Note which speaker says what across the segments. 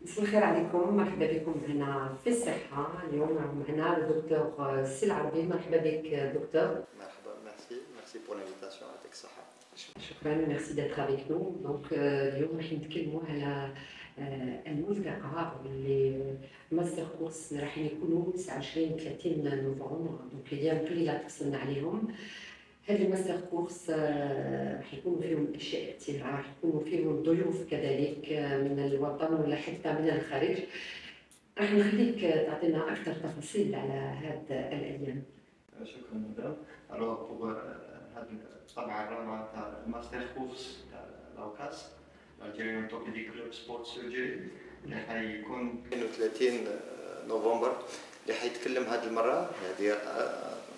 Speaker 1: مساء الخير عليكم، مرحبا بكم هنا في الصحة. اليوم معنا الدكتور سي العربي. مرحبا بك دكتور.
Speaker 2: مرحبا, merci pour l'invitation à Texaha.
Speaker 1: شكرا، ميرسي d'être avec nous. دونك اليوم راح نتكلموا على الملتقى واللي ماستر كورس اللي راح يكونوا 29 30 نوفمبر. دونك اللي قليله تفصلنا عليهم. هذا الماستر كورس راح يكونوا فيهم اشياء كثيره، راح يكونوا فيهم ضيوف كذلك من الوطن ولا حتى من الخارج. راح نخليك تعطينا اكثر تفاصيل على هذه الايام.
Speaker 2: شكرا مدام. Alors pour هذا الطبعة الرابعة تاع الماستر كورس تاع الأوكاس Algerian Orthopedic Club Sport Surgery اللي حيكون 32 نوفمبر، اللي حيتكلم هذه المرة. هذه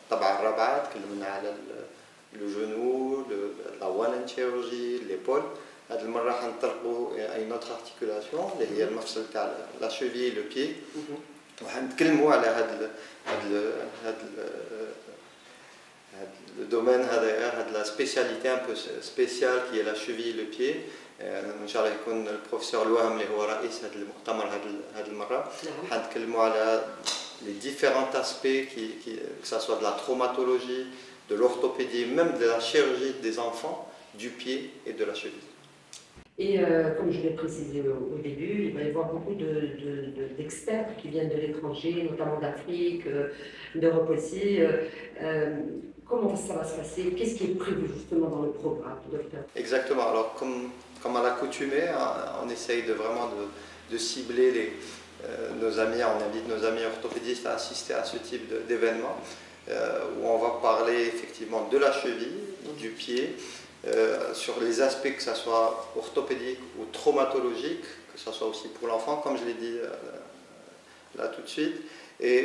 Speaker 2: الطبعة الرابعة تكلمنا على لو جونو، لا والن شيروجي، ليبول. هذه المرة حنطلقوا اي نوتر ارتيكولاسيون اللي هي المفصل تاع لا شوفي لو بي، وحنتكلموا على هذا الدومين هذا لا سبيسياليتي ان بو سبيسيال كي لا شوفي لو بي. ان شاء الله يكون البروفيسور الوهم اللي هو رئيس هذا المؤتمر هذه المرة. حنتكلموا على les différents aspects, que ce soit de la traumatologie, de l'orthopédie, même de la chirurgie des enfants, du pied et de la cheville.
Speaker 1: Et comme je l'ai précisé au début, il va y avoir beaucoup d'experts qui viennent de l'étranger, notamment d'Afrique, d'Europe aussi. Comment ça va se passer? Qu'est-ce qui est prévu justement dans le programme, docteur?
Speaker 2: Exactement. Alors, comme à l'accoutumée, on essaye vraiment de cibler nos amis, on invite nos amis orthopédistes à assister à ce type d'événement où on va parler effectivement de la cheville, du pied, sur les aspects que ce soit orthopédique ou traumatologique, que ce soit aussi pour l'enfant, comme je l'ai dit là tout de suite. Et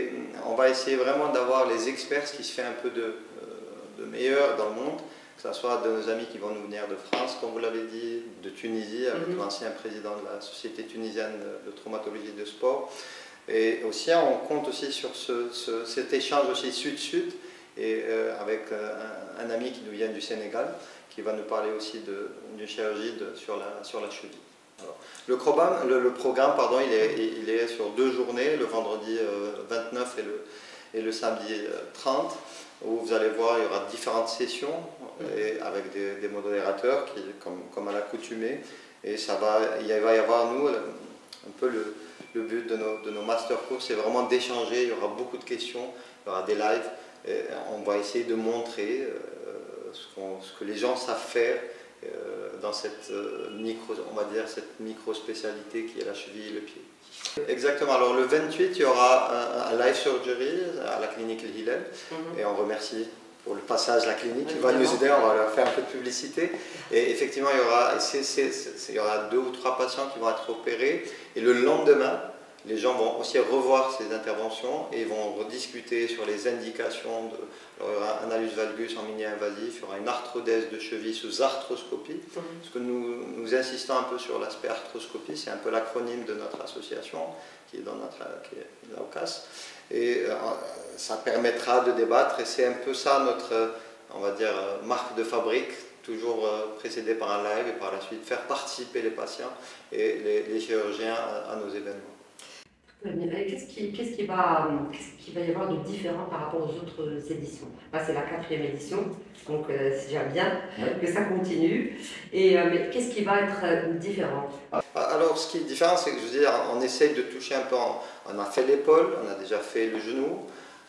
Speaker 2: on va essayer vraiment d'avoir les experts, ce qui se fait un peu de meilleur dans le monde, que ce soit de nos amis qui vont nous venir de France, comme vous l'avez dit, de Tunisie, avec l'ancien président de la Société tunisienne de traumatologie de sport. Et aussi, on compte aussi sur cet échange aussi sud-sud, et avec un ami qui nous vient du Sénégal, qui va nous parler aussi d'une chirurgie sur la cheville. Alors, le programme, pardon, il est sur 2 journées, le vendredi 29 et le samedi 30. Où vous allez voir, il y aura différentes sessions et avec des modérateurs comme à l'accoutumée. Et il va y avoir, nous, un peu le but de nos master cours, c'est vraiment d'échanger. Il y aura beaucoup de questions, il y aura des lives. Et on va essayer de montrer ce que les gens savent faire dans cette micro-spécialité qui est la cheville et le pied. Exactement, alors le 28, il y aura un live surgery à la clinique El Hilal, et on remercie pour le passage la clinique, il va nous aider, on va leur faire un peu de publicité. Et effectivement, il y aura 2 ou 3 patients qui vont être opérés, et le lendemain, les gens vont aussi revoir ces interventions et vont rediscuter sur les indications. Alors, il y aura un hallux valgus en mini-invasif, il y aura une arthrodèse de cheville sous arthroscopie. Parce que nous insistons un peu sur l'aspect arthroscopie, c'est un peu l'acronyme de notre association qui est qui est l'AOCAS. Et ça permettra de débattre, et c'est un peu ça notre, on va dire, marque de fabrique, toujours précédé par un live, et par la suite faire participer les patients et les chirurgiens à nos événements.
Speaker 1: Qu'est-ce qu'il va y avoir de différent par rapport aux autres éditions? Là, c'est la 4e édition, donc c'est déjà bien que ça continue. Mais qu'est-ce qui va être différent?
Speaker 2: Alors, ce qui est différent, c'est que je veux dire, on essaye de toucher un peu. On a fait l'épaule, on a déjà fait le genou,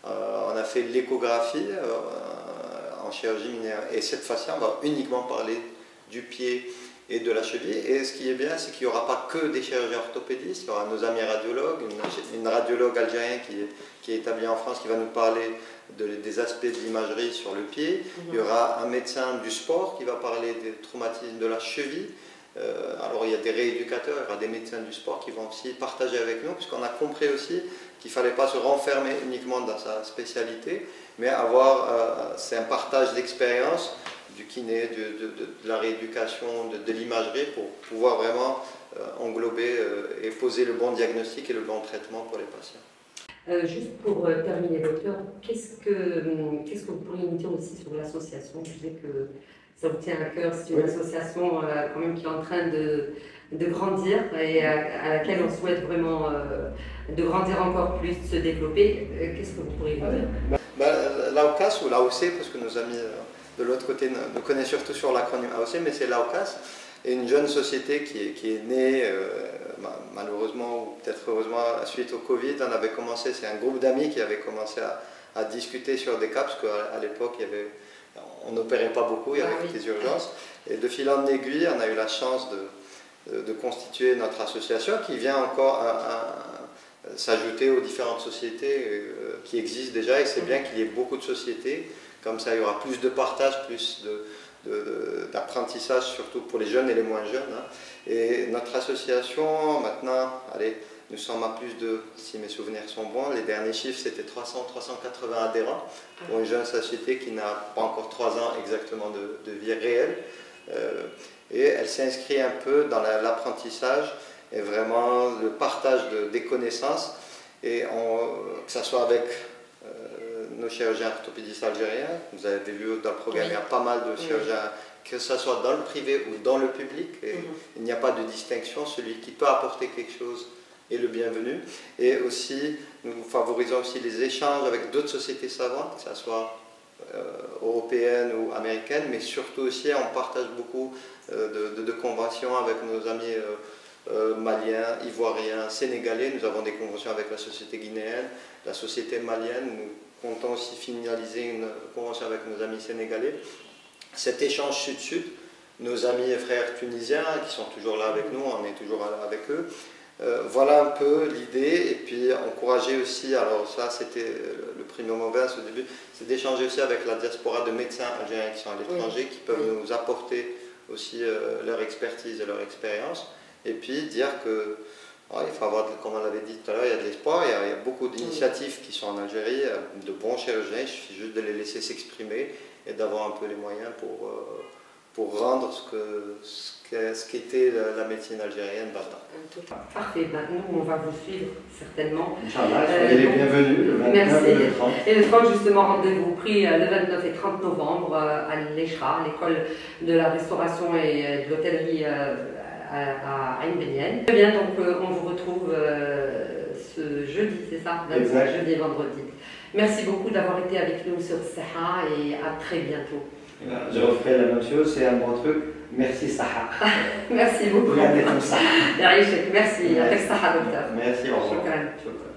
Speaker 2: on a fait l'échographie en chirurgie mineure. Et cette fois-ci, on va uniquement parler du pied et de la cheville. Et ce qui est bien, c'est qu'il n'y aura pas que des chirurgiens orthopédistes, il y aura nos amis radiologues, une radiologue algérienne qui est établie en France, qui va nous parler des aspects de l'imagerie sur le pied. Il y aura un médecin du sport qui va parler des traumatismes de la cheville. Alors il y a des rééducateurs, il y aura des médecins du sport qui vont aussi partager avec nous, puisqu'on a compris aussi qu'il ne fallait pas se renfermer uniquement dans sa spécialité, mais c'est un partage d'expérience du kiné, de la rééducation, de l'imagerie, pour pouvoir vraiment englober et poser le bon diagnostic et le bon traitement pour les patients.
Speaker 1: Juste pour terminer, docteur, qu'est-ce que vous pourriez nous dire aussi sur l'association? Je sais que ça vous tient à cœur, c'est une association quand même qui est en train de de grandir et à laquelle on souhaite vraiment de grandir encore plus, de se développer. Qu'est-ce que vous pourriez nous dire?
Speaker 2: L'AOCAS ou l'AOC, parce que nos amis de l'autre côté nous connaissent surtout sur l'acronyme AOC, mais c'est l'AOCAS, est une jeune société qui est née, malheureusement ou peut-être heureusement, suite au Covid. C'est un groupe d'amis qui avait commencé à discuter sur des cas, parce qu'à l'époque, on n'opérait pas beaucoup, il y avait des urgences. Et de fil en aiguille, on a eu la chance de constituer notre association qui vient encore s'ajouter aux différentes sociétés qui existent déjà, et c'est bien qu'il y ait beaucoup de sociétés, comme ça il y aura plus de partage, plus d'apprentissage, surtout pour les jeunes et les moins jeunes. Hein. Et notre association, maintenant, allez, nous sommes à plus de, si mes souvenirs sont bons, les derniers chiffres c'était 300-380 adhérents pour une jeune société qui n'a pas encore 3 ans exactement de vie réelle. Et elle s'inscrit un peu dans l'apprentissage et vraiment le partage des connaissances, et que ce soit avec nos chirurgiens orthopédistes algériens. Vous avez vu dans le programme, il y a pas mal de chirurgiens, que ce soit dans le privé ou dans le public, et il n'y a pas de distinction. Celui qui peut apporter quelque chose est le bienvenu. Et aussi, nous favorisons aussi les échanges avec d'autres sociétés savantes, que ce soit européennes ou américaines, mais surtout aussi on partage beaucoup de conventions avec nos amis maliens, ivoiriens, sénégalais. Nous avons des conventions avec la société guinéenne, la société malienne. Nous comptons aussi finaliser une convention avec nos amis sénégalais. Cet échange sud-sud, nos amis et frères tunisiens qui sont toujours là avec nous, on est toujours là avec eux. Voilà un peu l'idée, et puis encourager aussi, alors ça c'était le premier moment au début, c'est d'échanger aussi avec la diaspora de médecins algériens qui sont à l'étranger, qui peuvent nous apporter aussi leur expertise et leur expérience, et puis dire que il faut avoir, comme on l'avait dit tout à l'heure, il y a de l'espoir, il y a beaucoup d'initiatives qui sont en Algérie, de bons chirurgiens, il suffit juste de les laisser s'exprimer et d'avoir un peu les moyens pour rendre ce qu'était la médecine algérienne maintenant.
Speaker 1: Parfait, nous on va vous suivre certainement.
Speaker 2: Inch'Allah, soyez les bienvenus le 29 et le 30.
Speaker 1: Et le 30 justement, rendez-vous pris le 29 et 30 novembre à l'ECHRA, l'école de la restauration et de l'hôtellerie à Ain Beniel. Très bien, donc on vous retrouve ce jeudi, c'est ça? Jeudi et vendredi. Merci beaucoup d'avoir été avec nous sur Saha et à très bientôt.
Speaker 2: Je referai la même chose, c'est un bon truc. Merci Saha.
Speaker 1: Merci beaucoup.
Speaker 2: Merci.
Speaker 1: Merci. Merci, docteur.
Speaker 2: Merci, au revoir.